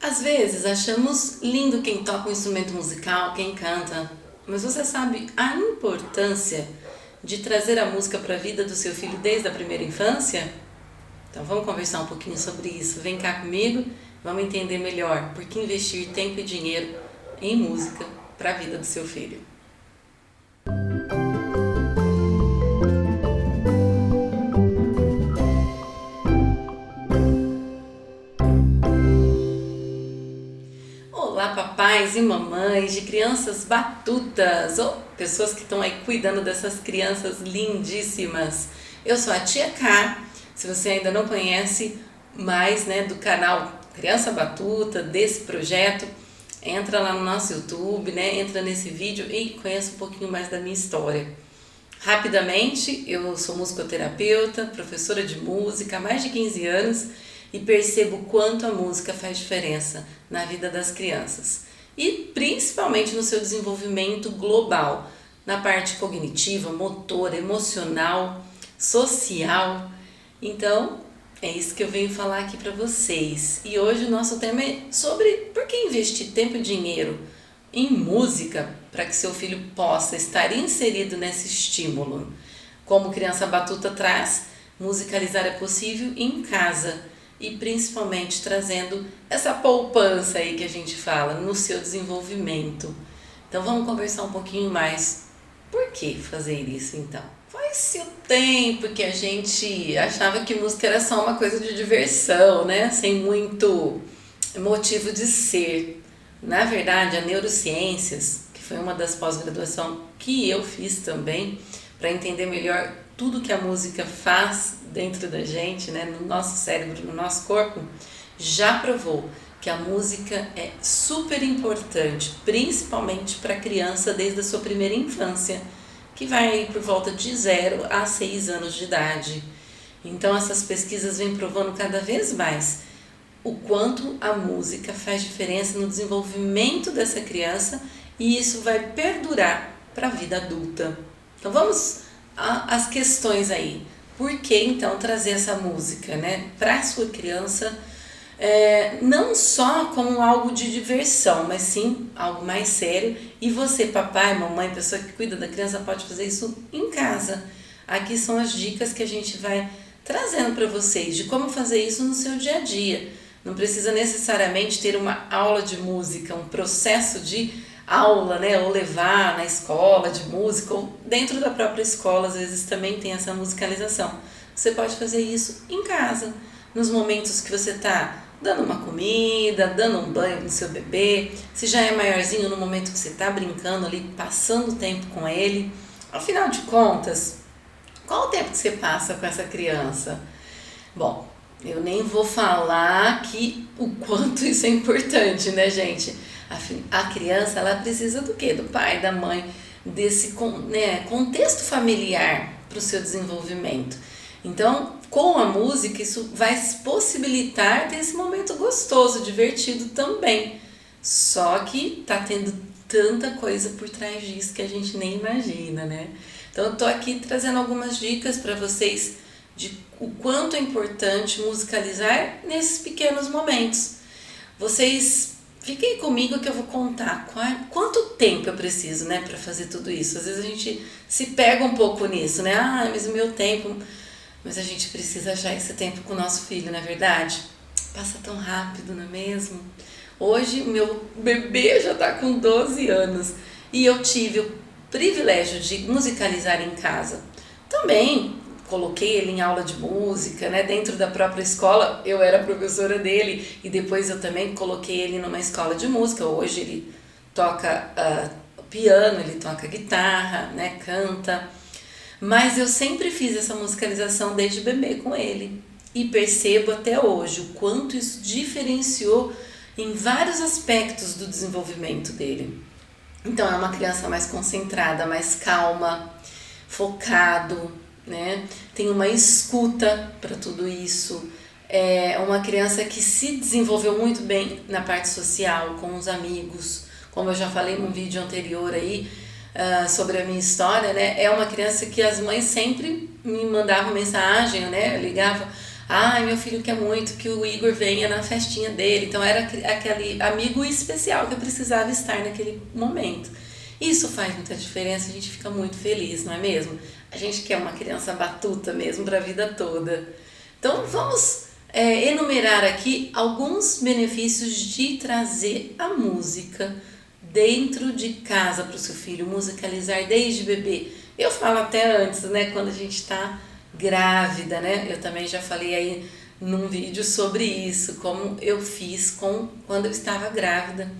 Às vezes achamos lindo quem toca um instrumento musical, quem canta, mas você sabe a importância de trazer a música para a vida do seu filho desde a primeira infância? Então vamos conversar um pouquinho sobre isso. Vem cá comigo, vamos entender melhor por que investir tempo e dinheiro em música para a vida do seu filho. Olá, papais e mamães de crianças batutas ou pessoas que estão aí cuidando dessas crianças lindíssimas. Eu sou a Tia K. Se você ainda não conhece mais, do canal Criança Batuta, desse projeto, entra lá no nosso YouTube, entra nesse vídeo e conheça um pouquinho mais da minha história. Rapidamente, eu sou musicoterapeuta, professora de música há mais de 15 anos e percebo quanto a música faz diferença na vida das crianças e principalmente no seu desenvolvimento global, na parte cognitiva, motora, emocional, social. Então, é isso que eu venho falar aqui para vocês. E hoje o nosso tema é sobre por que investir tempo e dinheiro em música para que seu filho possa estar inserido nesse estímulo. Como Criança Batuta traz, musicalizar é possível em casa e principalmente trazendo essa poupança aí que a gente fala no seu desenvolvimento. Então vamos conversar um pouquinho mais. Por que fazer isso então? Faz-se o tempo que a gente achava que música era só uma coisa de diversão, sem muito motivo de ser. Na verdade, a neurociências, que foi uma das pós-graduações que eu fiz também, para entender melhor tudo que a música faz dentro da gente, no nosso cérebro, no nosso corpo, já provou que a música é super importante, principalmente para a criança desde a sua primeira infância, que vai por volta de 0 a 6 anos de idade. Então essas pesquisas vêm provando cada vez mais o quanto a música faz diferença no desenvolvimento dessa criança e isso vai perdurar para a vida adulta. Então vamos às questões aí. Por que então trazer essa música para a sua criança, não só como algo de diversão, mas sim algo mais sério. E você, papai, mamãe, pessoa que cuida da criança, pode fazer isso em casa. Aqui são as dicas que a gente vai trazendo para vocês de como fazer isso no seu dia a dia. Não precisa necessariamente ter uma aula de música, um processo de aula, ou levar na escola de música, ou dentro da própria escola, às vezes também tem essa musicalização. Você pode fazer isso em casa, nos momentos que você está dando uma comida, dando um banho no seu bebê, se já é maiorzinho, no momento que você está brincando ali, passando tempo com ele. Afinal de contas, qual o tempo que você passa com essa criança? Bom, eu nem vou falar que o quanto isso é importante, gente? A criança, ela precisa do quê? Do pai, da mãe, desse contexto familiar para o seu desenvolvimento. Então, com a música, isso vai possibilitar ter esse momento gostoso, divertido também. Só que tá tendo tanta coisa por trás disso que a gente nem imagina, Então, eu tô aqui trazendo algumas dicas para vocês de o quanto é importante musicalizar nesses pequenos momentos. Vocês fiquem comigo que eu vou contar quanto tempo eu preciso, para fazer tudo isso. Às vezes a gente se pega um pouco nisso, mas o meu tempo... Mas a gente precisa achar esse tempo com o nosso filho, não é verdade? Passa tão rápido, não é mesmo? Hoje, meu bebê já está com 12 anos e eu tive o privilégio de musicalizar em casa. Também coloquei ele em aula de música, dentro da própria escola. Eu era professora dele e depois eu também coloquei ele numa escola de música. Hoje ele toca piano, ele toca guitarra, canta. Mas eu sempre fiz essa musicalização desde bebê com ele e percebo até hoje o quanto isso diferenciou em vários aspectos do desenvolvimento dele. Então é uma criança mais concentrada, mais calma, focado, tem uma escuta para tudo isso. É uma criança que se desenvolveu muito bem na parte social, com os amigos, como eu já falei num vídeo anterior aí, sobre a minha história, é uma criança que as mães sempre me mandavam mensagem, ligava, Ah, meu filho quer muito que o Igor venha na festinha dele. Então era aquele amigo especial que eu precisava estar naquele momento. Isso faz muita diferença, a gente fica muito feliz, não é mesmo? A gente quer uma criança batuta mesmo para a vida toda. Então vamos enumerar aqui alguns benefícios de trazer a música dentro de casa para o seu filho, musicalizar desde bebê. Eu falo até antes, né, quando a gente está grávida, né? Eu também já falei aí num vídeo sobre isso, como eu fiz quando eu estava grávida.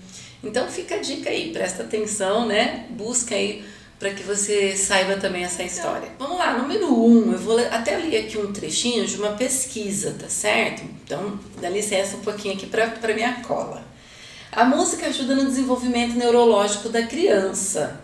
Então fica a dica aí, presta atenção, né? Busca aí para que você saiba também essa história. Vamos lá, número 1, eu vou até ler aqui um trechinho de uma pesquisa, tá certo? Então dá licença um pouquinho aqui para minha cola. A música ajuda no desenvolvimento neurológico da criança.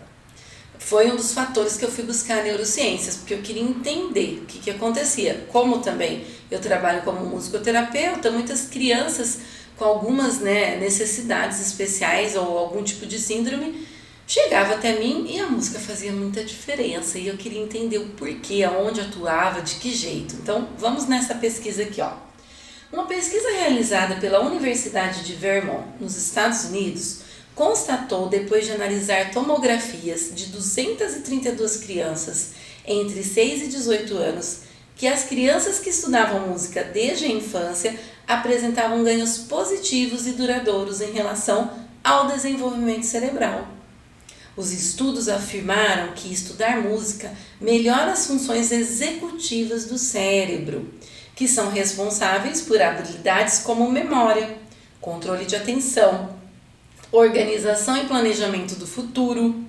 Foi um dos fatores que eu fui buscar neurociências, porque eu queria entender o que acontecia. Como também eu trabalho como musicoterapeuta, muitas crianças com algumas necessidades especiais ou algum tipo de síndrome chegava até mim e a música fazia muita diferença. E eu queria entender o porquê, aonde atuava, de que jeito. Então vamos nessa pesquisa aqui, ó. Uma pesquisa realizada pela Universidade de Vermont, nos Estados Unidos, constatou, depois de analisar tomografias de 232 crianças entre 6 e 18 anos, que as crianças que estudavam música desde a infância apresentavam ganhos positivos e duradouros em relação ao desenvolvimento cerebral. Os estudos afirmaram que estudar música melhora as funções executivas do cérebro, que são responsáveis por habilidades como memória, controle de atenção, organização e planejamento do futuro.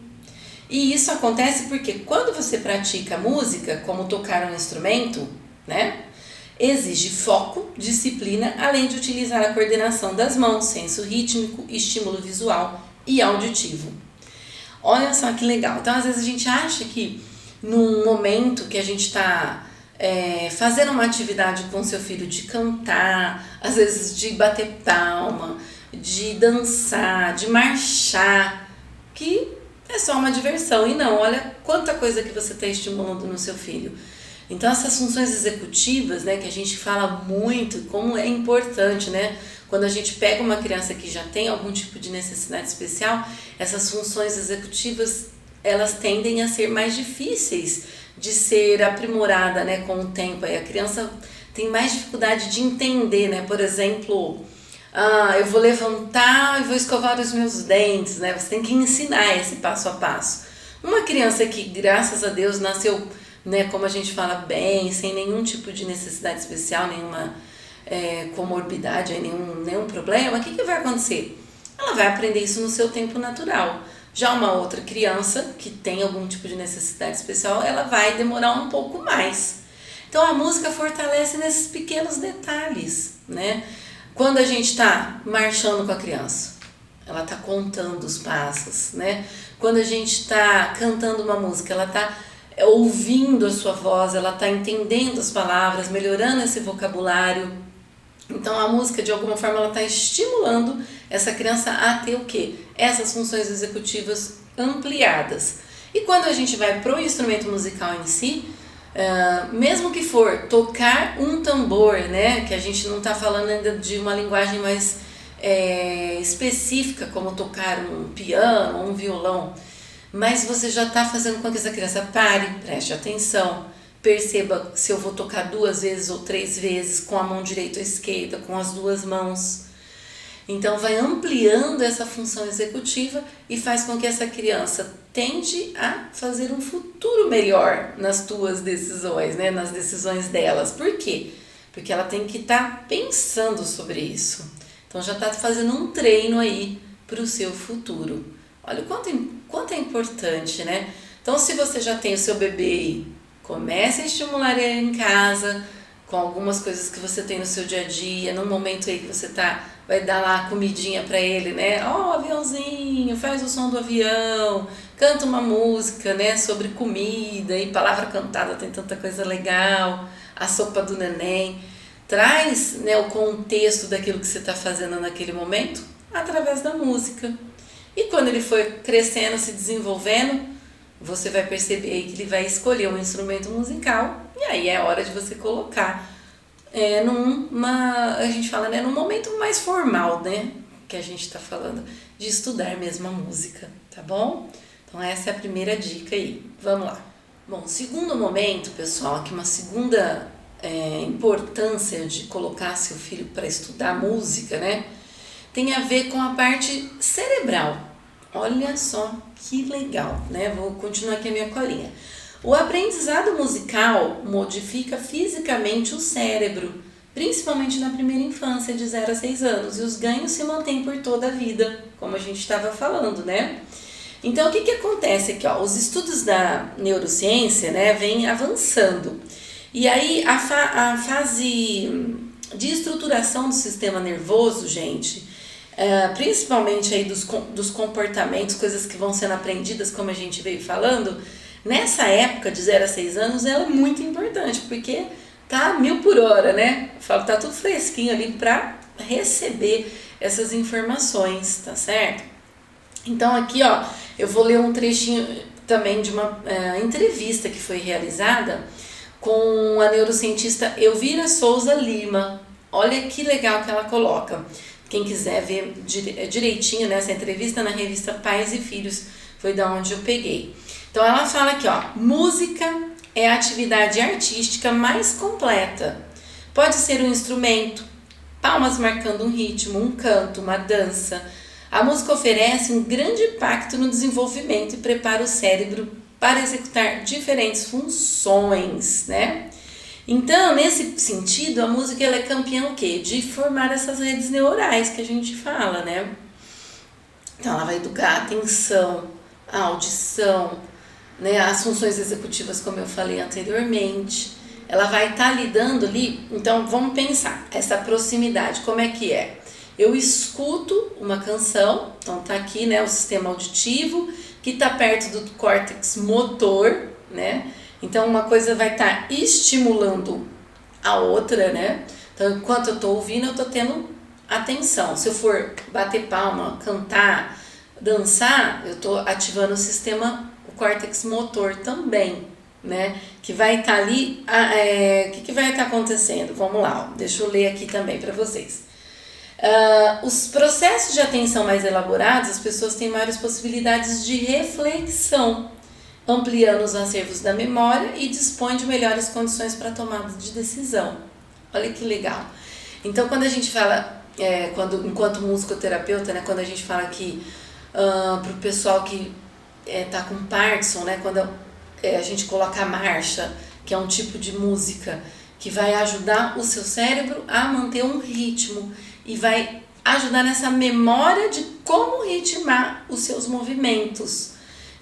E isso acontece porque quando você pratica música, como tocar um instrumento, né, exige foco, disciplina, além de utilizar a coordenação das mãos, senso rítmico, estímulo visual e auditivo. Olha só que legal. Então, às vezes a gente acha que num momento que a gente está fazendo uma atividade com seu filho de cantar, às vezes de bater palma, de dançar, de marchar, que é só uma diversão. E não, olha quanta coisa que você está estimulando no seu filho. Então essas funções executivas, né, que a gente fala muito, como é importante, né? Quando a gente pega uma criança que já tem algum tipo de necessidade especial, essas funções executivas, elas tendem a ser mais difíceis de ser aprimorada, né, com o tempo. Aí a criança tem mais dificuldade de entender, né? Por exemplo, eu vou levantar e vou escovar os meus dentes, né? Você tem que ensinar esse passo a passo. Uma criança que, graças a Deus, nasceu, né, como a gente fala, bem, sem nenhum tipo de necessidade especial, nenhuma comorbidade, nenhum problema, o que vai acontecer? Ela vai aprender isso no seu tempo natural. Já uma outra criança que tem algum tipo de necessidade especial, ela vai demorar um pouco mais. Então a música fortalece nesses pequenos detalhes, né? Quando a gente está marchando com a criança, ela está contando os passos, né? Quando a gente está cantando uma música, ela está ouvindo a sua voz, ela está entendendo as palavras, melhorando esse vocabulário. Então a música, de alguma forma, ela está estimulando essa criança a ter o quê? Essas funções executivas ampliadas. E quando a gente vai para o instrumento musical em si, mesmo que for tocar um tambor, né, que a gente não está falando ainda de uma linguagem mais específica, como tocar um piano ou um violão, mas você já está fazendo com que essa criança pare, preste atenção, perceba se eu vou tocar 2 vezes ou 3 vezes com a mão direita ou esquerda, com as 2 mãos. Então vai ampliando essa função executiva e faz com que essa criança tende a fazer um futuro melhor nas tuas decisões, né? Nas decisões delas. Por quê? Porque ela tem que estar pensando sobre isso. Então já está fazendo um treino aí para o seu futuro. Olha o quanto é importante, né? Então se você já tem o seu bebê aí, comece a estimular ele em casa com algumas coisas que você tem no seu dia a dia, num momento aí que você vai dar lá comidinha para ele, né? Aviãozinho, faz o som do avião, canta uma música, né, sobre comida, e palavra cantada tem tanta coisa legal, a sopa do neném. Traz, né, o contexto daquilo que você está fazendo naquele momento através da música. E quando ele for crescendo, se desenvolvendo, você vai perceber que ele vai escolher um instrumento musical e aí é hora de você colocar a gente fala, né, num momento mais formal, né, que a gente está falando de estudar mesmo a música, tá bom? Então essa é a primeira dica aí, vamos lá. Bom, segundo momento, pessoal, aqui uma segunda importância de colocar seu filho para estudar música, né, tem a ver com a parte cerebral. Olha só que legal, né? Vou continuar aqui a minha colinha. O aprendizado musical modifica fisicamente o cérebro, principalmente na primeira infância, de 0 a 6 anos, e os ganhos se mantêm por toda a vida, como a gente estava falando, né? Então, o que acontece aqui? Ó, os estudos da neurociência, né, vêm avançando. E aí, a fase de estruturação do sistema nervoso, gente, principalmente aí dos comportamentos, coisas que vão sendo aprendidas, como a gente veio falando, nessa época de 0 a 6 anos, ela é muito importante, porque tá 1000 por hora, né? Eu falo, tá tudo fresquinho ali para receber essas informações, tá certo? Então aqui, ó, eu vou ler um trechinho também de uma entrevista que foi realizada com a neurocientista Elvira Souza Lima. Olha que legal que ela coloca. Quem quiser ver direitinho nessa entrevista na revista Pais e Filhos, foi da onde eu peguei. Então ela fala aqui, ó, música é a atividade artística mais completa. Pode ser um instrumento, palmas marcando um ritmo, um canto, uma dança. A música oferece um grande impacto no desenvolvimento e prepara o cérebro para executar diferentes funções, né? Então, nesse sentido, a música ela é campeã o quê? De formar essas redes neurais que a gente fala, né? Então, ela vai educar a atenção, a audição, né? As funções executivas, como eu falei anteriormente. Ela vai estar lidando ali, então vamos pensar, essa proximidade, como é que é? Eu escuto uma canção, então tá aqui, né, o sistema auditivo, que está perto do córtex motor, né? Então uma coisa vai estar estimulando a outra, né? Então enquanto eu estou ouvindo, eu estou tendo atenção. Se eu for bater palma, cantar, dançar, eu estou ativando o sistema, o córtex motor também, né? Que vai estar ali, o que vai estar acontecendo? Vamos lá, ó, deixa eu ler aqui também para vocês. Os processos de atenção mais elaborados, as pessoas têm maiores possibilidades de reflexão, ampliando os acervos da memória e dispõe de melhores condições para tomada de decisão. Olha que legal. Então, quando a gente fala, enquanto musicoterapeuta, né, quando a gente fala que para o pessoal que tá com Parkinson, né, quando a gente coloca a marcha, que é um tipo de música que vai ajudar o seu cérebro a manter um ritmo e vai ajudar nessa memória de como ritmar os seus movimentos.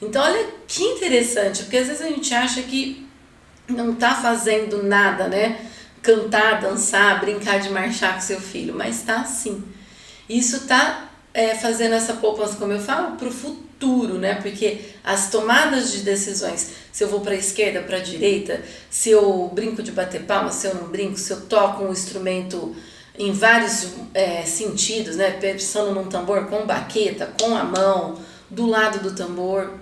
Então, olha que interessante, porque às vezes a gente acha que não tá fazendo nada, né? Cantar, dançar, brincar de marchar com seu filho, mas tá sim. Isso tá fazendo essa poupança, como eu falo, para o futuro, né? Porque as tomadas de decisões, se eu vou para a esquerda, para a direita, se eu brinco de bater palma, se eu não brinco, se eu toco um instrumento em vários sentidos, né? Pensando num tambor com baqueta, com a mão, do lado do tambor,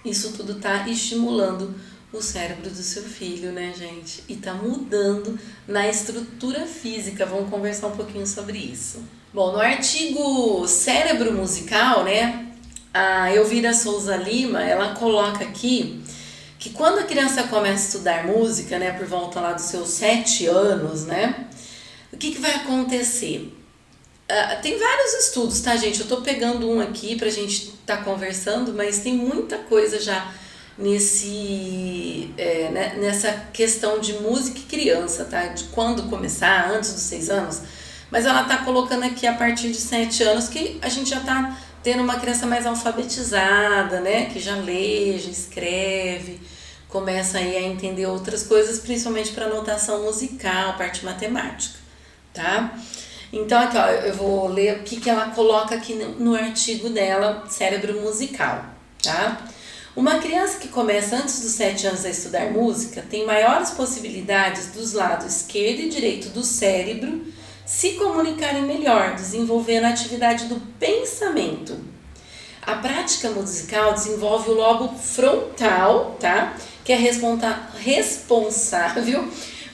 isso tudo está estimulando o cérebro do seu filho, né, gente? E tá mudando na estrutura física. Vamos conversar um pouquinho sobre isso. Bom, no artigo Cérebro Musical, né, a Elvira Souza Lima, ela coloca aqui que quando a criança começa a estudar música, né, por volta lá dos seus 7 anos, né, o que vai acontecer? Tem vários estudos, tá, gente? Eu tô pegando um aqui pra gente tá conversando, mas tem muita coisa já nessa questão de música e criança, tá? De quando começar, antes dos 6 anos. Mas ela tá colocando aqui a partir de 7 anos que a gente já tá tendo uma criança mais alfabetizada, né? Que já lê, já escreve, começa aí a entender outras coisas, principalmente para notação musical, parte matemática, tá? Então aqui, ó, eu vou ler o que ela coloca aqui no artigo dela, Cérebro Musical, tá? Uma criança que começa antes dos 7 anos a estudar música tem maiores possibilidades dos lados esquerdo e direito do cérebro se comunicarem melhor, desenvolvendo a atividade do pensamento. A prática musical desenvolve o lobo frontal, tá? Que é responsável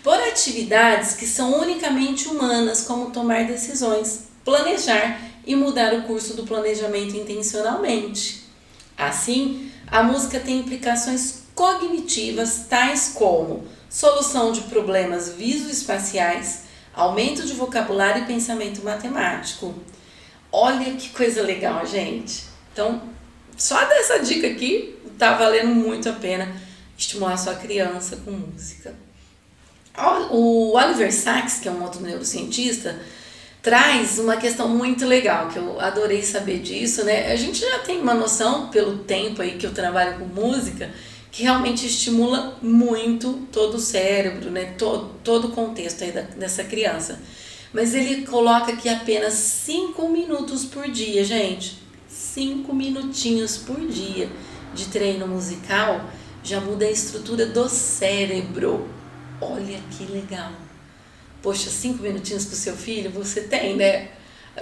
por atividades que são unicamente humanas, como tomar decisões, planejar e mudar o curso do planejamento intencionalmente. Assim, a música tem implicações cognitivas tais como solução de problemas visoespaciais, aumento de vocabulário e pensamento matemático. Olha que coisa legal, gente! Então, só dessa dica aqui, tá valendo muito a pena estimular sua criança com música. O Oliver Sacks, que é um outro neurocientista, traz uma questão muito legal, que eu adorei saber disso, né? A gente já tem uma noção, pelo tempo aí que eu trabalho com música, que realmente estimula muito todo o cérebro, né? Todo o contexto aí dessa criança. Mas ele coloca que apenas 5 minutos por dia, gente. 5 minutinhos por dia de treino musical já muda a estrutura do cérebro. Olha que legal. Poxa, 5 minutinhos com o seu filho, você tem, né?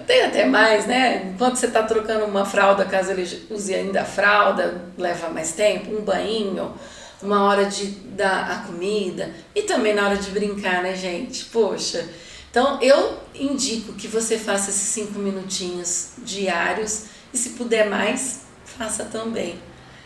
Tem até mais, né? Enquanto você está trocando uma fralda, caso ele use ainda a fralda, leva mais tempo, um banho, uma hora de dar a comida e também na hora de brincar, né, gente? Poxa, então eu indico que você faça esses 5 minutinhos diários e se puder mais, faça também.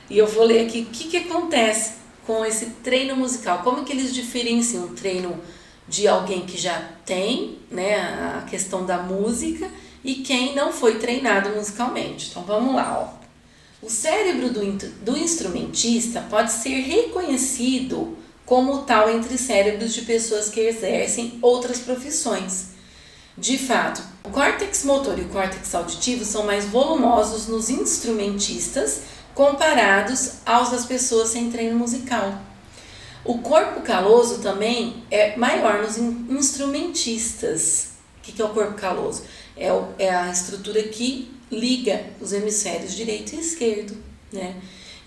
E eu vou ler aqui o que acontece com esse treino musical, como que eles diferenciam um treino de alguém que já tem, né, a questão da música e quem não foi treinado musicalmente. Então vamos lá, ó. O cérebro do instrumentista pode ser reconhecido como tal entre cérebros de pessoas que exercem outras profissões. De fato, o córtex motor e o córtex auditivo são mais volumosos nos instrumentistas comparados aos das pessoas sem treino musical. O corpo caloso também é maior nos instrumentistas. O que é o corpo caloso? É a estrutura que liga os hemisférios direito e esquerdo, né?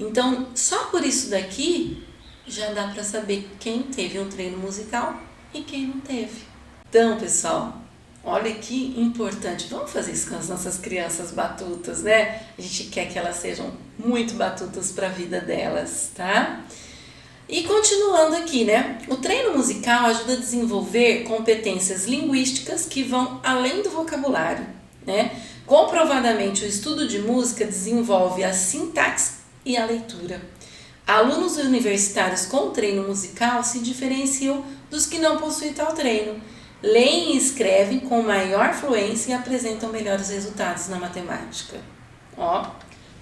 Então, só por isso daqui já dá para saber quem teve um treino musical e quem não teve. Então, pessoal, olha que importante. Vamos fazer isso com as nossas crianças batutas, né? A gente quer que elas sejam muito batutas para a vida delas, tá? E continuando aqui, né? O treino musical ajuda a desenvolver competências linguísticas que vão além do vocabulário, né? Comprovadamente, o estudo de música desenvolve a sintaxe e a leitura. Alunos universitários com treino musical se diferenciam dos que não possuem tal treino. Leem e escrevem com maior fluência e apresentam melhores resultados na matemática. Ó,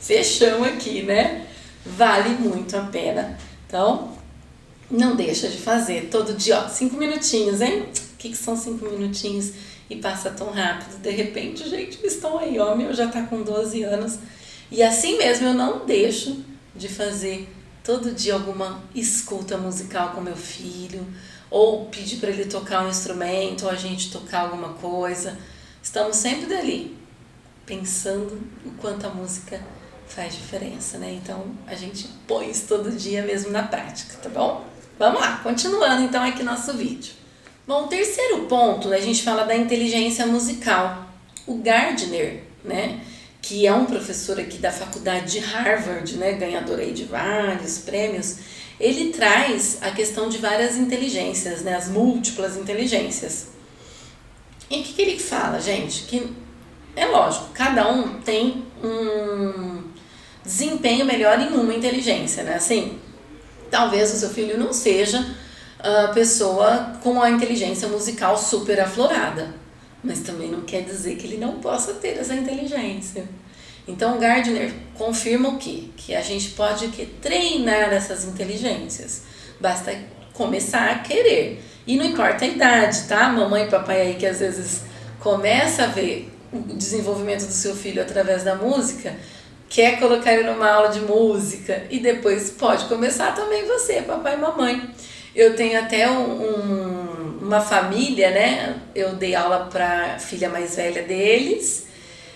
fechamos aqui, né? Vale muito a pena. Então, não deixa de fazer todo dia, ó, 5 minutinhos, hein? O que são 5 minutinhos? E passa tão rápido. De repente, gente, estão aí, ó, meu já tá com 12 anos. E assim mesmo eu não deixo de fazer todo dia alguma escuta musical com meu filho, ou pedir para ele tocar um instrumento, ou a gente tocar alguma coisa. Estamos sempre dali, pensando o quanto a música faz diferença, né? Então, a gente põe isso todo dia mesmo na prática, tá bom? Vamos lá, continuando então aqui nosso vídeo. Bom, o terceiro ponto, a gente fala da inteligência musical. O Gardner, né, que é um professor aqui da faculdade de Harvard, né, ganhador aí de vários prêmios, ele traz a questão de várias inteligências, né, as múltiplas inteligências. E o que ele fala, gente? Que é lógico, cada um tem um desempenho melhor em uma inteligência, né? Assim, talvez o seu filho não seja a pessoa com a inteligência musical super aflorada, mas também não quer dizer que ele não possa ter essa inteligência. Então, Gardner confirma o quê? Que a gente pode treinar essas inteligências. Basta começar a querer. E não importa a idade, tá? Mamãe e papai aí que às vezes começa a ver o desenvolvimento do seu filho através da música, quer colocar ele numa aula de música e depois pode começar também você, papai e mamãe. Eu tenho até uma família, né? Eu dei aula para a filha mais velha deles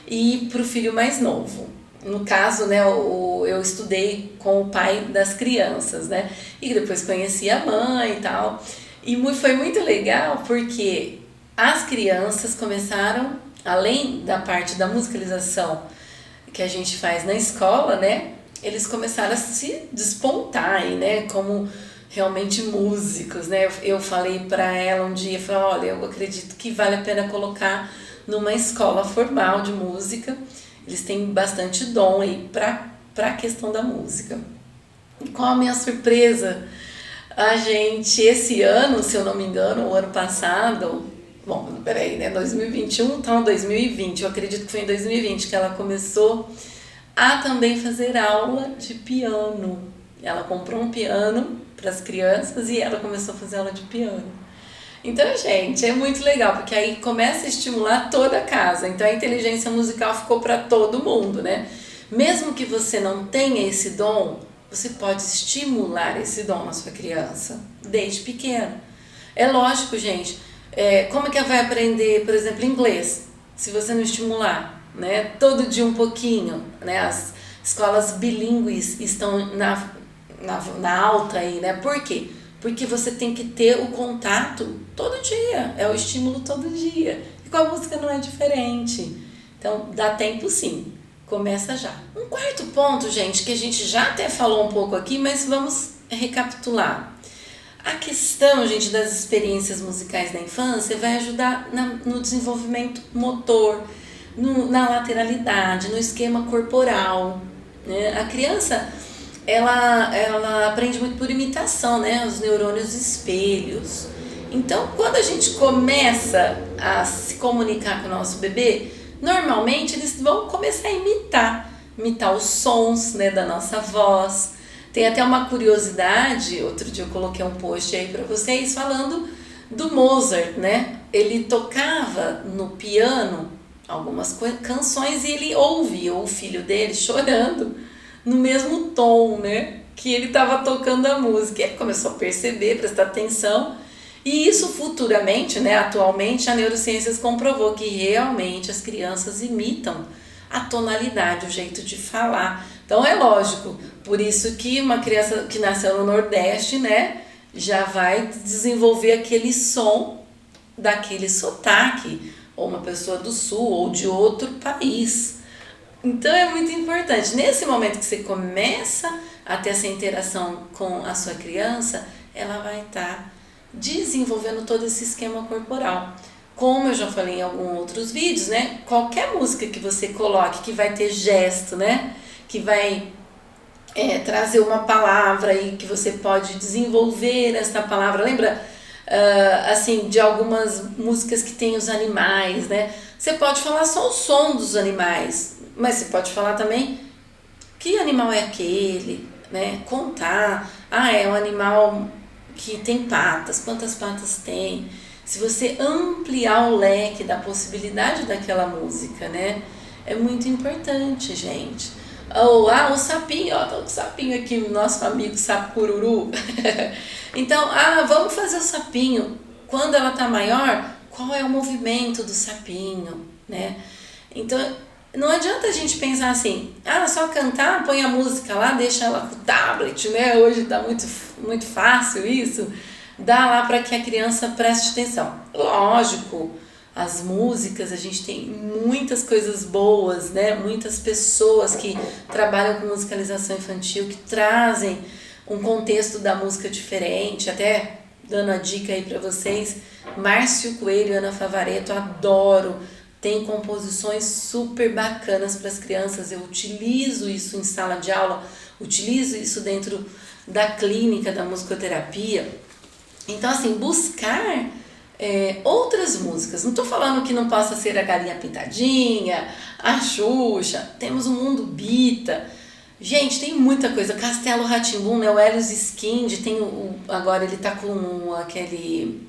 e para o filho mais novo. No caso, né, eu estudei com o pai das crianças, né? E depois conheci a mãe e tal. E foi muito legal porque as crianças começaram, além da parte da musicalização que a gente faz na escola, né? Eles começaram a se despontar aí, né? Como realmente músicos, né? Eu falei para ela um dia, falei, olha, eu acredito que vale a pena colocar numa escola formal de música. Eles têm bastante dom aí para a questão da música. E qual a minha surpresa? A gente, esse ano, se eu não me engano, o ano passado, bom, peraí, né? 2021, então 2020, eu acredito que foi em 2020 que ela começou a também fazer aula de piano. Ela comprou um piano para as crianças e ela começou a fazer aula de piano. Então, gente, é muito legal, porque aí começa a estimular toda a casa. Então, a inteligência musical ficou para todo mundo, né? Mesmo que você não tenha esse dom, você pode estimular esse dom na sua criança, desde pequeno. É lógico, gente, como é que ela vai aprender, por exemplo, inglês, se você não estimular, né? Todo dia um pouquinho, né? As escolas bilíngues estão na alta aí, né? Por quê? Porque você tem que ter o contato todo dia, é o estímulo todo dia. E com a música não é diferente. Então, dá tempo sim, começa já. Um quarto ponto, gente, que a gente já até falou um pouco aqui, mas vamos recapitular. A questão, gente, das experiências musicais da infância vai ajudar no desenvolvimento motor, na lateralidade, no esquema corporal, né? A criança, ela aprende muito por imitação, né? Os neurônios espelhos. Então, quando a gente começa a se comunicar com o nosso bebê, normalmente eles vão começar a imitar os sons, né, da nossa voz. Tem até uma curiosidade, outro dia eu coloquei um post aí para vocês falando do Mozart, né? Ele tocava no piano algumas canções e ele ouvia o filho dele chorando no mesmo tom, né, que ele estava tocando a música. Ele começou a perceber, prestar atenção, e isso futuramente, né, atualmente, a neurociências comprovou que realmente as crianças imitam a tonalidade, o jeito de falar. Então é lógico, por isso que uma criança que nasceu no Nordeste, né, já vai desenvolver aquele som daquele sotaque, ou uma pessoa do Sul ou de outro país. Então é muito importante, nesse momento que você começa a ter essa interação com a sua criança, ela vai estar desenvolvendo todo esse esquema corporal. Como eu já falei em alguns outros vídeos, né? Qualquer música que você coloque que vai ter gesto, né? Que vai trazer uma palavra e que você pode desenvolver essa palavra. Lembra, assim, de algumas músicas que tem os animais, né? Você pode falar só o som dos animais, mas você pode falar também que animal é aquele, né? Contar, é um animal que tem patas, quantas patas tem. Se você ampliar o leque da possibilidade daquela música, né? É muito importante, gente. O sapinho, ó, tá o sapinho aqui, o nosso amigo sapururu. Então, vamos fazer o sapinho. Quando ela tá maior, qual é o movimento do sapinho, né? Então, não adianta a gente pensar assim, só cantar, põe a música lá, deixa ela com o tablet, né? Hoje tá muito fácil isso. Dá lá para que a criança preste atenção. Lógico, as músicas, a gente tem muitas coisas boas, né? Muitas pessoas que trabalham com musicalização infantil, que trazem um contexto da música diferente, até dando a dica aí para vocês, Márcio Coelho e Ana Favaretto, adoro, tem composições super bacanas para as crianças, eu utilizo isso em sala de aula, utilizo isso dentro da clínica da musicoterapia. Então, assim, buscar outras músicas. Não estou falando que não possa ser a Galinha Pintadinha, a Xuxa, temos o Mundo Bita. Gente, tem muita coisa. Castelo Rá-Tim-Bum, né? O Helios Skind, agora ele tá com aquele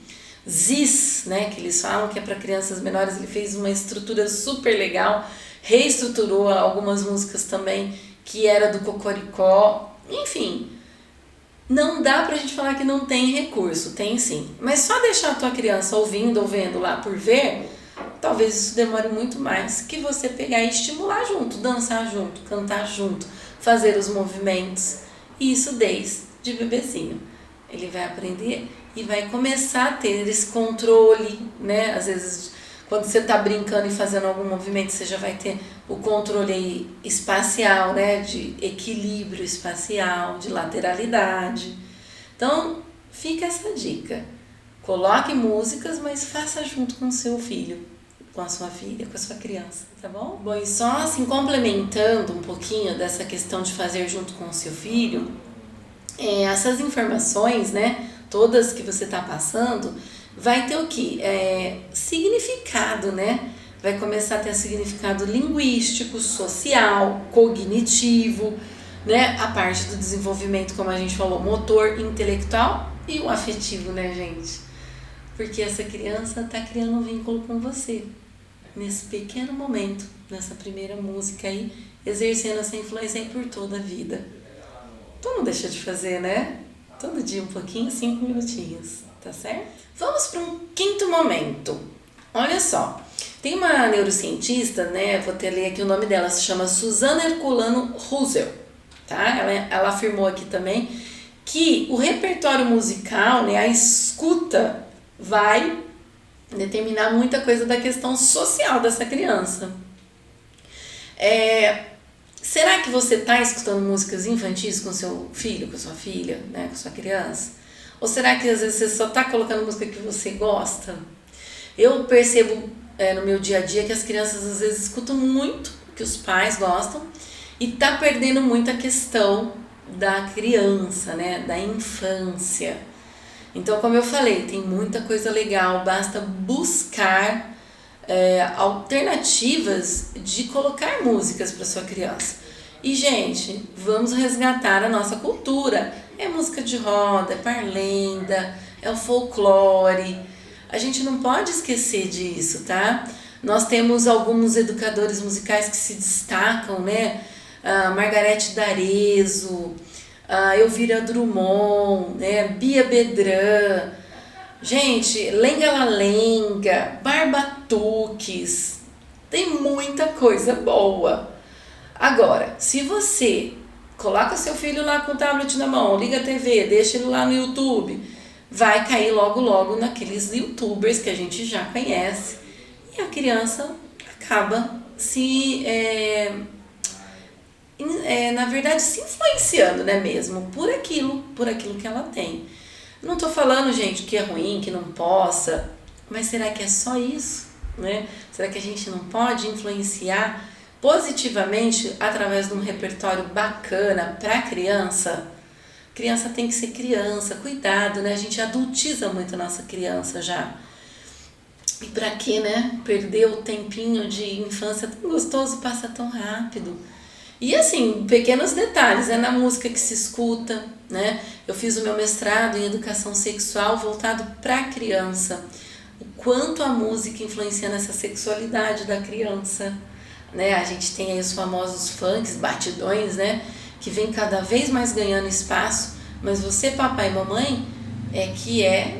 Ziz, né? Que eles falam que é para crianças menores. Ele fez uma estrutura super legal, reestruturou algumas músicas também, que era do Cocoricó. Enfim, não dá pra gente falar que não tem recurso, tem sim. Mas só deixar a tua criança ouvindo ou vendo lá por ver, talvez isso demore muito mais que você pegar e estimular junto, dançar junto, cantar junto, fazer os movimentos. E isso desde bebezinho. Ele vai aprender e vai começar a ter esse controle, né? Às vezes, quando você tá brincando e fazendo algum movimento, você já vai ter o controle aí espacial, né? De equilíbrio espacial, de lateralidade. Então, fica essa dica. Coloque músicas, mas faça junto com o seu filho, com a sua filha, com a sua criança, tá bom? Bom, e só assim, complementando um pouquinho dessa questão de fazer junto com o seu filho, essas informações, né, todas que você está passando, vai ter o quê? Significado, né? Vai começar a ter significado linguístico, social, cognitivo, né? A parte do desenvolvimento, como a gente falou, motor, intelectual e o afetivo, né, gente? Porque essa criança está criando um vínculo com você, nesse pequeno momento, nessa primeira música aí, exercendo essa influência aí por toda a vida. Então não deixa de fazer, né? Todo dia um pouquinho, 5 minutinhos, tá certo? Vamos para um quinto momento. Olha só, tem uma neurocientista, né? Vou ler aqui o nome dela, se chama Susana Herculano Russell, tá? Ela afirmou aqui também que o repertório musical, né, a escuta, vai determinar muita coisa da questão social dessa criança. Será que você está escutando músicas infantis com seu filho, com sua filha, né, com sua criança? Ou será que às vezes você só está colocando música que você gosta? Eu percebo no meu dia a dia que as crianças às vezes escutam muito o que os pais gostam e está perdendo muito a questão da criança, né, da infância. Então, como eu falei, tem muita coisa legal, basta buscar alternativas de colocar músicas para sua criança. E, gente, vamos resgatar a nossa cultura. É música de roda, é parlenda, é o folclore. A gente não pode esquecer disso, tá? Nós temos alguns educadores musicais que se destacam, né? Margarete D'Arezzo, Elvira Drummond, né? Bia Bedran, gente, Lenga La Lenga, Barbatuques, tem muita coisa boa. Agora, se você coloca seu filho lá com o tablet na mão, liga a TV, deixa ele lá no YouTube, vai cair logo logo naqueles youtubers que a gente já conhece e a criança acaba na verdade se influenciando, né, mesmo por aquilo que ela tem. Não tô falando, gente, que é ruim, que não possa, mas será que é só isso, né? Será que a gente não pode influenciar positivamente através de um repertório bacana para a criança? Criança tem que ser criança, cuidado, né? A gente adultiza muito a nossa criança já. E pra quê, né? Perder o tempinho de infância tão gostoso, passa tão rápido. E assim, pequenos detalhes, na música que se escuta, né? Eu fiz o meu mestrado em educação sexual voltado para a criança. O quanto a música influencia nessa sexualidade da criança, né? A gente tem aí os famosos funks, batidões, né? Que vem cada vez mais ganhando espaço, mas você, papai e mamãe, é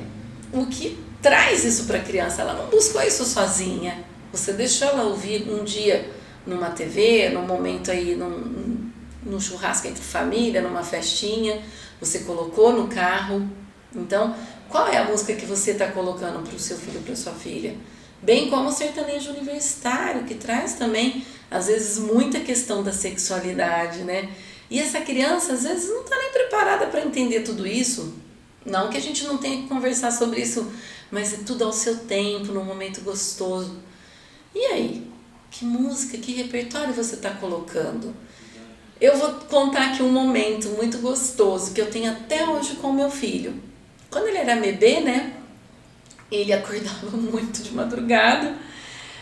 o que traz isso para a criança. Ela não buscou isso sozinha. Você deixou ela ouvir um dia numa TV, num momento aí, num churrasco entre família, numa festinha, você colocou no carro. Então, qual é a música que você está colocando para o seu filho, para sua filha? Bem como o sertanejo universitário, que traz também, às vezes, muita questão da sexualidade, né? E essa criança, às vezes, não está nem preparada para entender tudo isso. Não que a gente não tenha que conversar sobre isso, mas é tudo ao seu tempo, num momento gostoso. E aí? Que música, que repertório você está colocando? Eu vou contar aqui um momento muito gostoso que eu tenho até hoje com o meu filho. Quando ele era bebê, né? Ele acordava muito de madrugada.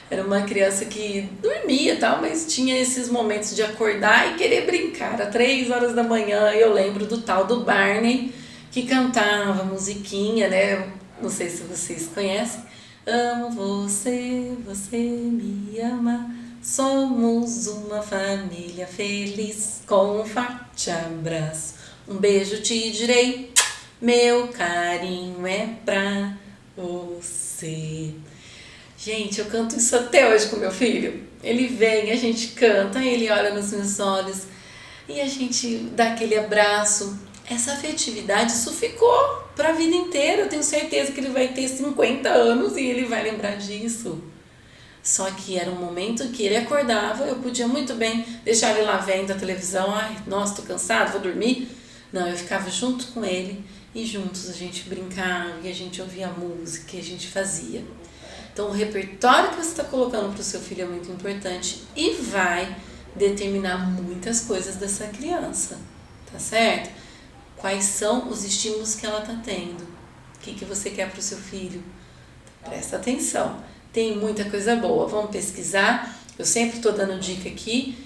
Era uma criança que dormia e tal, mas tinha esses momentos de acordar e querer brincar. Era 3 horas da manhã, eu lembro do tal do Barney, que cantava musiquinha, né? Não sei se vocês conhecem. Amo você, você me ama, somos uma família feliz, com um forte abraço, um beijo te direi, meu carinho é pra você. Gente, eu canto isso até hoje com meu filho. Ele vem, a gente canta, ele olha nos meus olhos e a gente dá aquele abraço. Essa afetividade, isso ficou para a vida inteira. Eu tenho certeza que ele vai ter 50 anos e ele vai lembrar disso. Só que era um momento que ele acordava, eu podia muito bem deixar ele lá vendo a televisão. Ai, nossa, tô cansado, vou dormir. Não, eu ficava junto com ele e juntos a gente brincava, e a gente ouvia música, e a gente fazia. Então o repertório que você está colocando para o seu filho é muito importante e vai determinar muitas coisas dessa criança, tá certo? Quais são os estímulos que ela está tendo? O que você quer para o seu filho? Presta atenção, tem muita coisa boa, vamos pesquisar. Eu sempre estou dando dica aqui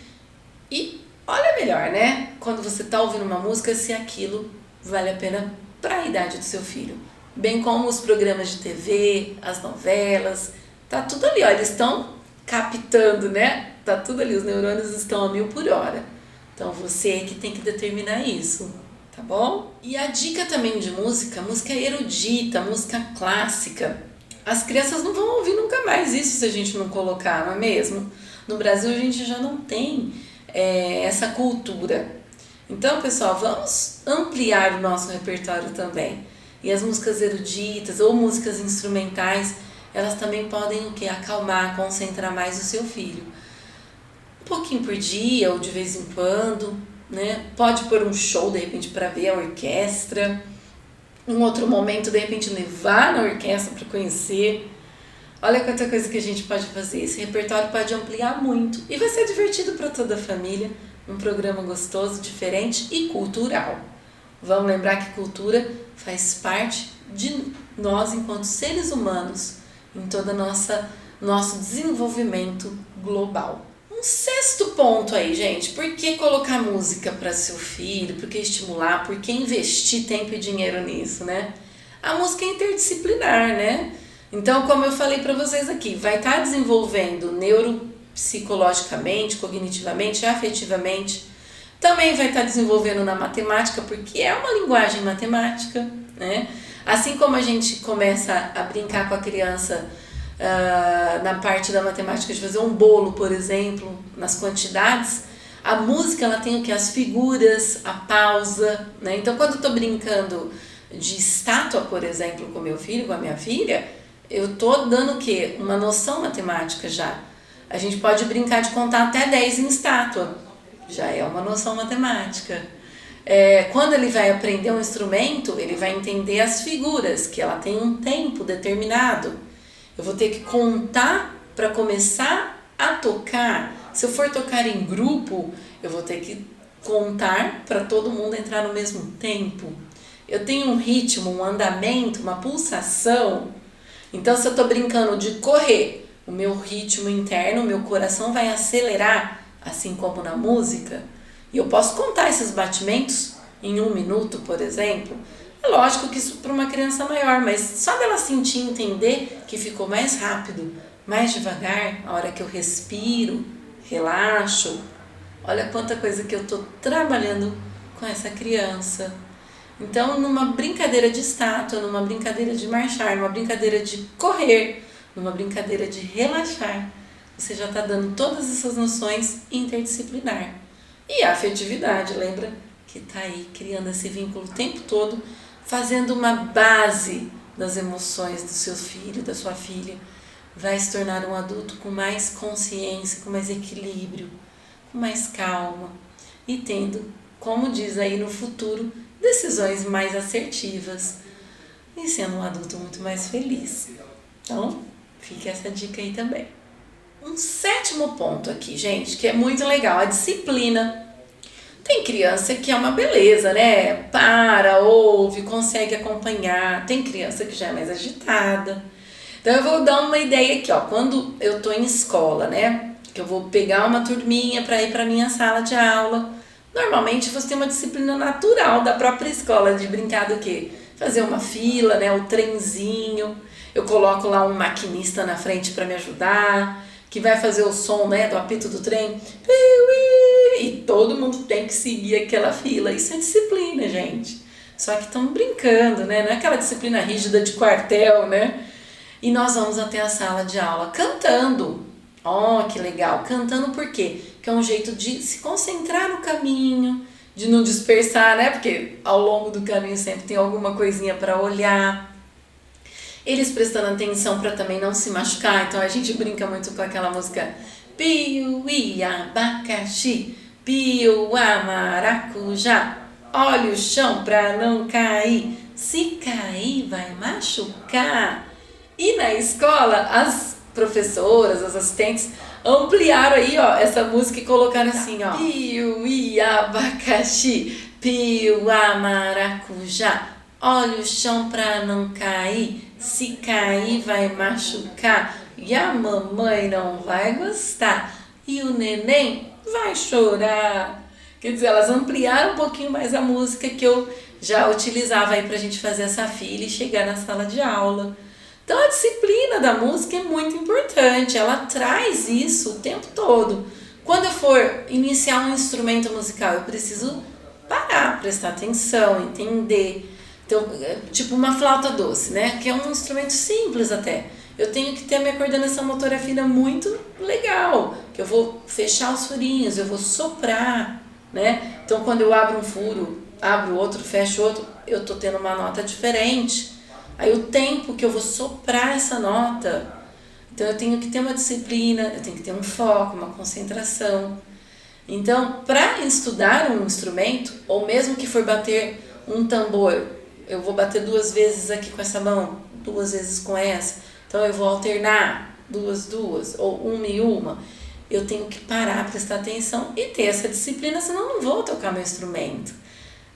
e olha melhor, né? Quando você está ouvindo uma música, se aquilo vale a pena para a idade do seu filho. Bem como os programas de TV, as novelas, tá tudo ali, ó, eles estão captando, né? Tá tudo ali, os neurônios estão a 1000 por hora. Então você é que tem que determinar isso, tá bom? E a dica também de música erudita, música clássica. As crianças não vão ouvir nunca mais isso se a gente não colocar, não é mesmo? No Brasil a gente já não tem essa cultura. Então, pessoal, vamos ampliar o nosso repertório também. E as músicas eruditas ou músicas instrumentais, elas também podem o quê? Acalmar, concentrar mais o seu filho. Um pouquinho por dia ou de vez em quando, né? Pode pôr um show, de repente, para ver a orquestra. Um outro momento, de repente, levar na orquestra para conhecer. Olha quanta coisa que a gente pode fazer. Esse repertório pode ampliar muito e vai ser divertido para toda a família. Um programa gostoso, diferente e cultural. Vamos lembrar que cultura faz parte de nós enquanto seres humanos em todo nosso desenvolvimento global. Um sexto ponto aí, gente, por que colocar música para seu filho, por que estimular, por que investir tempo e dinheiro nisso, né? A música é interdisciplinar, né? Então, como eu falei para vocês aqui, vai estar desenvolvendo neuropsicologicamente, cognitivamente, afetivamente. Também vai estar desenvolvendo na matemática, porque é uma linguagem matemática, né? Assim como a gente começa a brincar com a criança na parte da matemática, de fazer um bolo, por exemplo, nas quantidades, a música ela tem o que? As figuras, a pausa, né? Então, quando eu estou brincando de estátua, por exemplo, com meu filho, com a minha filha, eu estou dando o quê? Uma noção matemática já. A gente pode brincar de contar até 10 em estátua, já é uma noção matemática. Quando ele vai aprender um instrumento, ele vai entender as figuras, que ela tem um tempo determinado. Eu vou ter que contar para começar a tocar. Se eu for tocar em grupo, eu vou ter que contar para todo mundo entrar no mesmo tempo. Eu tenho um ritmo, um andamento, uma pulsação. Então, se eu estou brincando de correr, o meu ritmo interno, o meu coração vai acelerar, assim como na música. E eu posso contar esses batimentos em 1 minuto, por exemplo. É lógico que isso para uma criança maior, mas só dela sentir e entender que ficou mais rápido, mais devagar, a hora que eu respiro, relaxo. Olha quanta coisa que eu estou trabalhando com essa criança. Então, numa brincadeira de estátua, numa brincadeira de marchar, numa brincadeira de correr, numa brincadeira de relaxar, você já está dando todas essas noções interdisciplinar. E a afetividade, lembra? Que está aí criando esse vínculo o tempo todo, fazendo uma base das emoções do seu filho, da sua filha. Vai se tornar um adulto com mais consciência, com mais equilíbrio, com mais calma e tendo, como diz aí no futuro, decisões mais assertivas e sendo um adulto muito mais feliz. Então, fica essa dica aí também. Um sétimo ponto aqui, gente, que é muito legal, a disciplina. Tem criança que é uma beleza, né? Para, ouve, consegue acompanhar. Tem criança que já é mais agitada. Então eu vou dar uma ideia aqui, ó. Quando eu tô em escola, né? Que eu vou pegar uma turminha para ir para minha sala de aula. Normalmente você tem uma disciplina natural da própria escola de brincar do quê? Fazer uma fila, né? O trenzinho. Eu coloco lá um maquinista na frente para me ajudar, que vai fazer o som, né, do apito do trem. E todo mundo tem que seguir aquela fila. Isso é disciplina, gente. Só que estamos brincando, né? Não é aquela disciplina rígida de quartel, né? E nós vamos até a sala de aula cantando. Oh, que legal! Cantando por quê? Que é um jeito de se concentrar no caminho, de não dispersar, né? Porque ao longo do caminho sempre tem alguma coisinha para olhar. Eles prestando atenção para também não se machucar. Então a gente brinca muito com aquela música Piuí, abacaxi, piuá, maracujá, olha o chão pra não cair, se cair vai machucar. E na escola, as professoras, as assistentes ampliaram aí, ó, essa música e colocaram assim, ó. Piuí, abacaxi, piuá, maracujá, olha o chão pra não cair, se cair vai machucar, e a mamãe não vai gostar, e o neném vai chorar. Quer dizer, elas ampliaram um pouquinho mais a música que eu já utilizava aí pra gente fazer essa fila e chegar na sala de aula. Então a disciplina da música é muito importante, ela traz isso o tempo todo. Quando eu for iniciar um instrumento musical, eu preciso parar, prestar atenção, entender. Então, tipo uma flauta doce, né? Que é um instrumento simples até. Eu tenho que ter a minha coordenação motora fina muito legal, que eu vou fechar os furinhos, eu vou soprar, né? Então quando eu abro um furo, abro outro, fecho outro, eu tô tendo uma nota diferente. Aí o tempo que eu vou soprar essa nota, então eu tenho que ter uma disciplina, eu tenho que ter um foco, uma concentração. Então, para estudar um instrumento, ou mesmo que for bater um tambor, eu vou bater 2 vezes aqui com essa mão, 2 vezes com essa, então eu vou alternar 2, ou uma e uma. Eu tenho que parar, prestar atenção e ter essa disciplina, senão eu não vou tocar meu instrumento.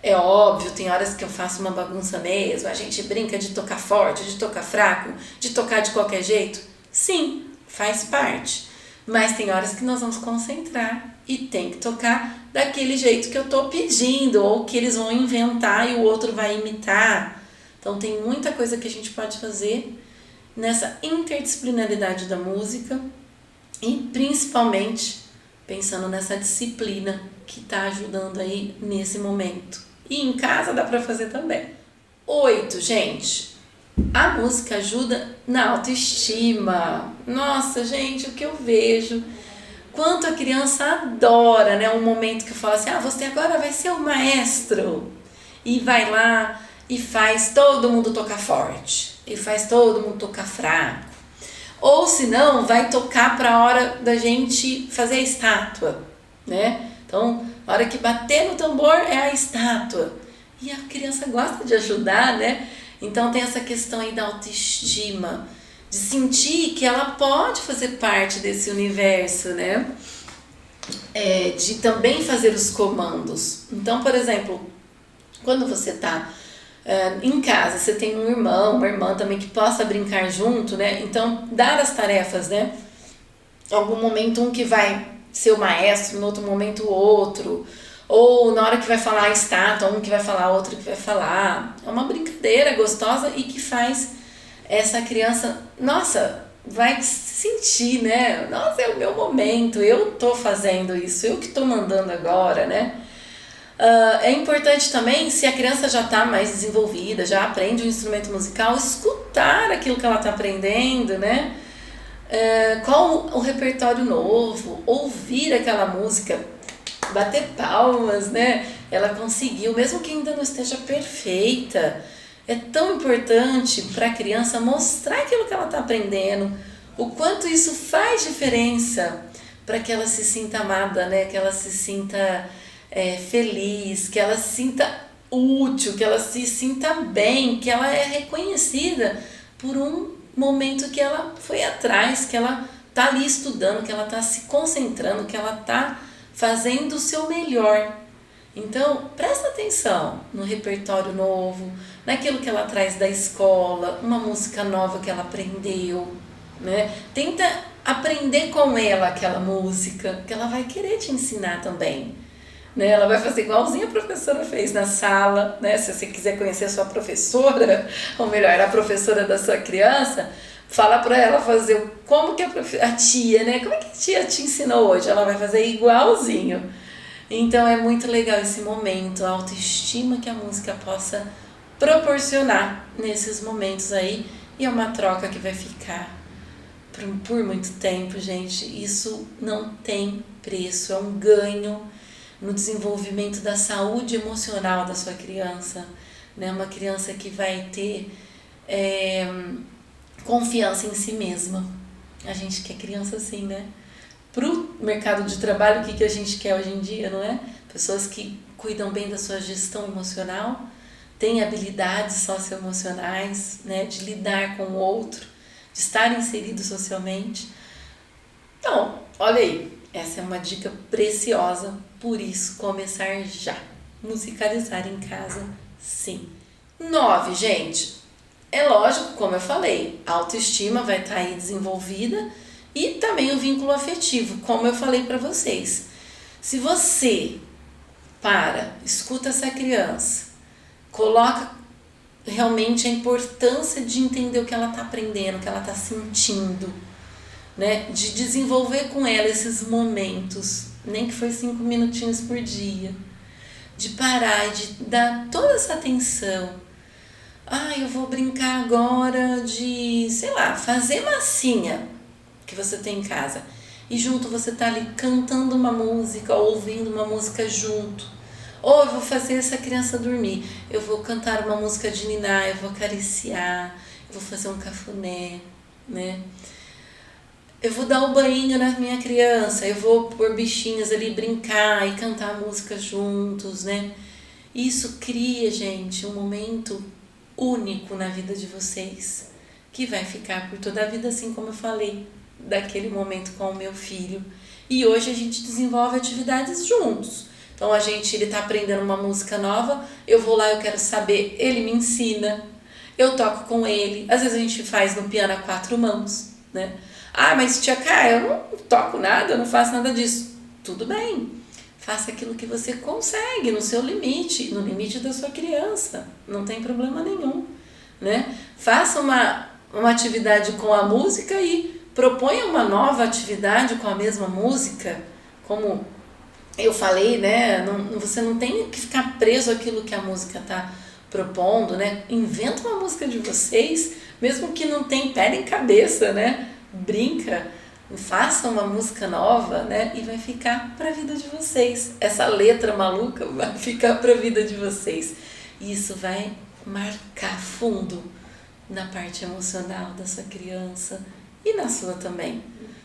É óbvio, tem horas que eu faço uma bagunça mesmo, a gente brinca de tocar forte, de tocar fraco, de tocar de qualquer jeito. Sim, faz parte. Mas tem horas que nós vamos concentrar e tem que tocar daquele jeito que eu estou pedindo, ou que eles vão inventar e o outro vai imitar. Então tem muita coisa que a gente pode fazer nessa interdisciplinaridade da música e principalmente pensando nessa disciplina que está ajudando aí nesse momento. E em casa dá para fazer também. 8, gente. A música ajuda na autoestima. Nossa, gente, o que eu vejo. Quanto a criança adora, né? Um momento que eu falo assim, você agora vai ser o maestro. E vai lá e faz todo mundo tocar forte. E faz todo mundo tocar fraco. Ou se não, vai tocar para a hora da gente fazer a estátua, né? Então, a hora que bater no tambor é a estátua. E a criança gosta de ajudar, né? Então tem essa questão aí da autoestima, de sentir que ela pode fazer parte desse universo, né? De também fazer os comandos. Então, por exemplo, quando você está em casa, você tem um irmão, uma irmã também que possa brincar junto, né? Então, dar as tarefas, né? Algum momento um que vai ser o maestro, no outro momento o outro, ou na hora que vai falar a estátua, um que vai falar, outro que vai falar. É uma brincadeira gostosa e que faz essa criança, nossa, vai se sentir, né? Nossa, é o meu momento, eu tô fazendo isso, eu que tô mandando agora, né? É importante também, se a criança já está mais desenvolvida, já aprende um instrumento musical, escutar aquilo que ela está aprendendo, né? Qual o repertório novo, ouvir aquela música, bater palmas, né? Ela conseguiu, mesmo que ainda não esteja perfeita. É tão importante para a criança mostrar aquilo que ela está aprendendo, o quanto isso faz diferença para que ela se sinta amada, né? Que ela se sinta feliz, que ela se sinta útil, que ela se sinta bem, que ela é reconhecida por um momento que ela foi atrás, que ela está ali estudando, que ela está se concentrando, que ela está fazendo o seu melhor. Então, presta atenção no repertório novo, naquilo que ela traz da escola, uma música nova que ela aprendeu, né? Tenta aprender com ela aquela música, que ela vai querer te ensinar também. Né? Ela vai fazer igualzinho a professora fez na sala, né? Se você quiser conhecer a sua professora, ou melhor, a professora da sua criança, fala para ela fazer como que a tia, né? Como é que a tia te ensinou hoje? Ela vai fazer igualzinho. Então é muito legal esse momento, a autoestima que a música possa proporcionar nesses momentos aí, e é uma troca que vai ficar por muito tempo, gente. Isso não tem preço, é um ganho no desenvolvimento da saúde emocional da sua criança, né? Uma criança que vai ter confiança em si mesma. A gente quer criança assim, né? Pro mercado de trabalho, o que a gente quer hoje em dia, não é? Pessoas que cuidam bem da sua gestão emocional, tem habilidades socioemocionais, né, de lidar com o outro, de estar inserido socialmente. Então, olha aí, essa é uma dica preciosa, por isso começar já. Musicalizar em casa, sim. 9, gente, é lógico, como eu falei, a autoestima vai estar aí desenvolvida e também o vínculo afetivo, como eu falei para vocês. Se você escuta essa criança, coloca realmente a importância de entender o que ela está aprendendo, o que ela está sentindo, né? De desenvolver com ela esses momentos, nem que foi 5 minutinhos por dia, de parar e de dar toda essa atenção. Eu vou brincar agora de, sei lá, fazer massinha que você tem em casa. E junto você tá ali cantando uma música, ouvindo uma música junto. Ou eu vou fazer essa criança dormir. Eu vou cantar uma música de niná, eu vou acariciar, eu vou fazer um cafuné, né? Eu vou dar o banho na minha criança, eu vou pôr bichinhos ali, brincar e cantar música juntos, né? Isso cria, gente, um momento único na vida de vocês, que vai ficar por toda a vida, assim como eu falei, daquele momento com o meu filho. E hoje a gente desenvolve atividades juntos. Então ele tá aprendendo uma música nova, eu vou lá, eu quero saber, ele me ensina, eu toco com ele. Às vezes a gente faz no piano a 4 mãos, né? Mas tia Cá, eu não toco nada, eu não faço nada disso. Tudo bem, faça aquilo que você consegue, no seu limite, no limite da sua criança, não tem problema nenhum, né? Faça uma atividade com a música e proponha uma nova atividade com a mesma música, como eu falei, né? Você não tem que ficar preso àquilo que a música está propondo, né? Inventa uma música de vocês, mesmo que não tenha pé nem cabeça, né? Brinca, faça uma música nova, né? E vai ficar para a vida de vocês. Essa letra maluca vai ficar para a vida de vocês. E isso vai marcar fundo na parte emocional da sua criança e na sua também.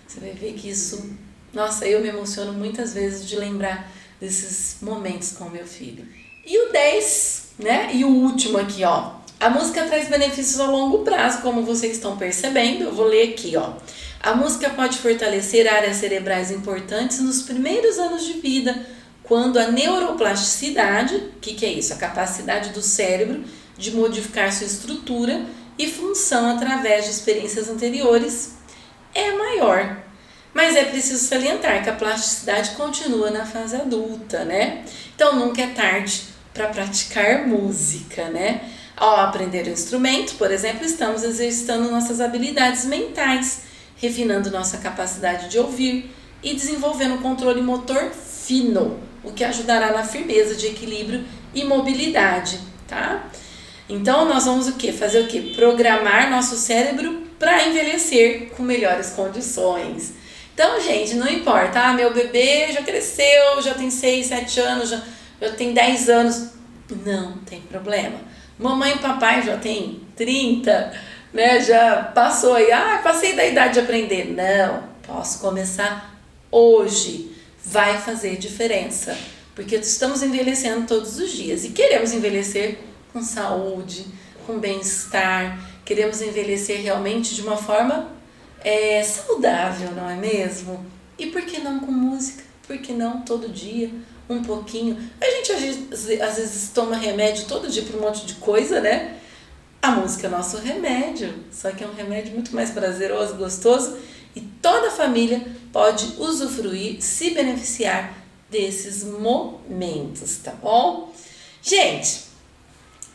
Você vai ver que isso... Nossa, eu me emociono muitas vezes de lembrar desses momentos com o meu filho. E o 10, né? E o último aqui, ó. A música traz benefícios a longo prazo, como vocês estão percebendo. Eu vou ler aqui, ó. A música pode fortalecer áreas cerebrais importantes nos primeiros anos de vida, quando a neuroplasticidade, o que é isso? A capacidade do cérebro de modificar sua estrutura e função através de experiências anteriores, é maior. Mas é preciso salientar que a plasticidade continua na fase adulta, né? Então nunca é tarde para praticar música, né? Ao aprender o instrumento, por exemplo, estamos exercitando nossas habilidades mentais, refinando nossa capacidade de ouvir e desenvolvendo um controle motor fino, o que ajudará na firmeza de equilíbrio e mobilidade, tá? Então nós vamos o quê? Fazer o quê? Programar nosso cérebro para envelhecer com melhores condições. Então, gente, não importa, meu bebê já cresceu, já tem 6, 7 anos, já tem 10 anos, não tem problema. Mamãe e papai já tem 30, né? Já passou aí, passei da idade de aprender. Não, posso começar hoje, vai fazer diferença, porque estamos envelhecendo todos os dias e queremos envelhecer com saúde, com bem-estar, queremos envelhecer realmente de uma forma saudável, não é mesmo? E por que não com música? Por que não todo dia? Um pouquinho. A gente às vezes toma remédio todo dia para um monte de coisa, né? A música é nosso remédio, só que é um remédio muito mais prazeroso, gostoso, e toda a família pode usufruir, se beneficiar desses momentos, tá bom? Gente,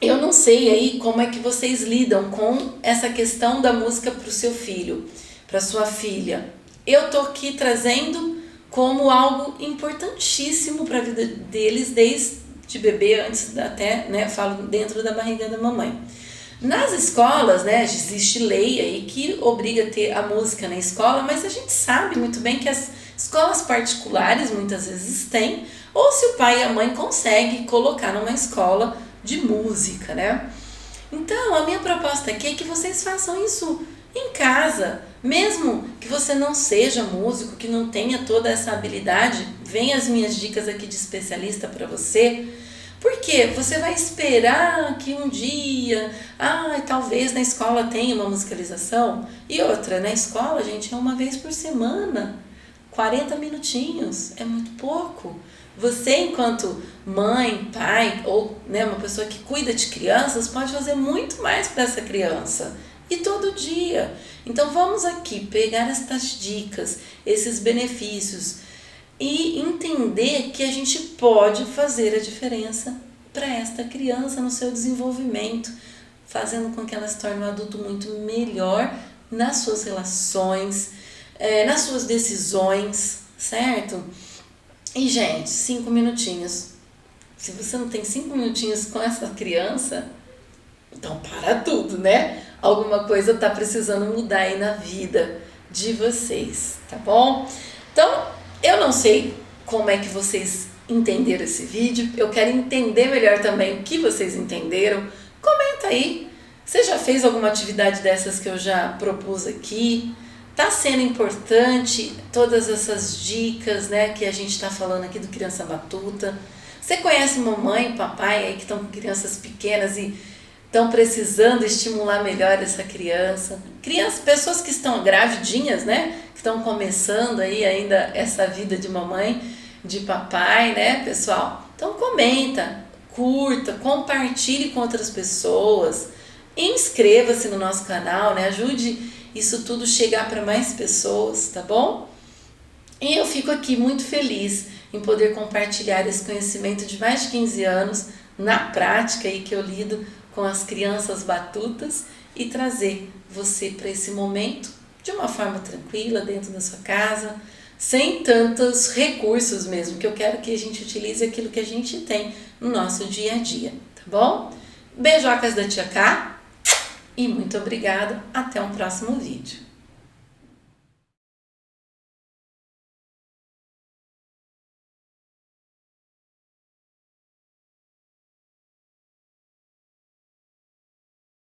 eu não sei aí como é que vocês lidam com essa questão da música para o seu filho, para sua filha. Eu tô aqui trazendo como algo importantíssimo para a vida deles, desde bebê, antes até, né, falo dentro da barriga da mamãe. Nas escolas, né, existe lei aí que obriga a ter a música na escola, mas a gente sabe muito bem que as escolas particulares muitas vezes têm, ou se o pai e a mãe conseguem colocar numa escola de música, né? Então, a minha proposta aqui é que vocês façam isso em casa, mesmo que você não seja músico, que não tenha toda essa habilidade, vem as minhas dicas aqui de especialista para você, Porque você vai esperar que um dia, talvez na escola tenha uma musicalização. E outra, na escola, gente, é uma vez por semana. 40 minutinhos, é muito pouco. Você, enquanto mãe, pai ou uma pessoa que cuida de crianças, pode fazer muito mais para essa criança. E todo dia. Então vamos aqui pegar estas dicas, esses benefícios e entender que a gente pode fazer a diferença para esta criança no seu desenvolvimento, fazendo com que ela se torne um adulto muito melhor nas suas relações, nas suas decisões, certo? E, gente, 5 minutinhos. Se você não tem 5 minutinhos com essa criança, então para tudo, né? Alguma coisa tá precisando mudar aí na vida de vocês, tá bom? Então, eu não sei como é que vocês entenderam esse vídeo. Eu quero entender melhor também o que vocês entenderam. Comenta aí. Você já fez alguma atividade dessas que eu já propus aqui? Tá sendo importante todas essas dicas, né, que a gente tá falando aqui do Criança Batuta? Você conhece mamãe e papai aí que estão com crianças pequenas e estão precisando estimular melhor essa criança? Pessoas que estão gravidinhas, né, que estão começando aí ainda essa vida de mamãe, de papai, né, pessoal? Então comenta, curta, compartilhe com outras pessoas, inscreva-se no nosso canal, né, ajude isso tudo chegar para mais pessoas, tá bom? E eu fico aqui muito feliz em poder compartilhar esse conhecimento de mais de 15 anos na prática aí que eu lido com as crianças batutas e trazer você para esse momento de uma forma tranquila dentro da sua casa, sem tantos recursos mesmo, que eu quero que a gente utilize aquilo que a gente tem no nosso dia a dia, tá bom? Beijocas da Tia Cá. E muito obrigada, até um próximo vídeo.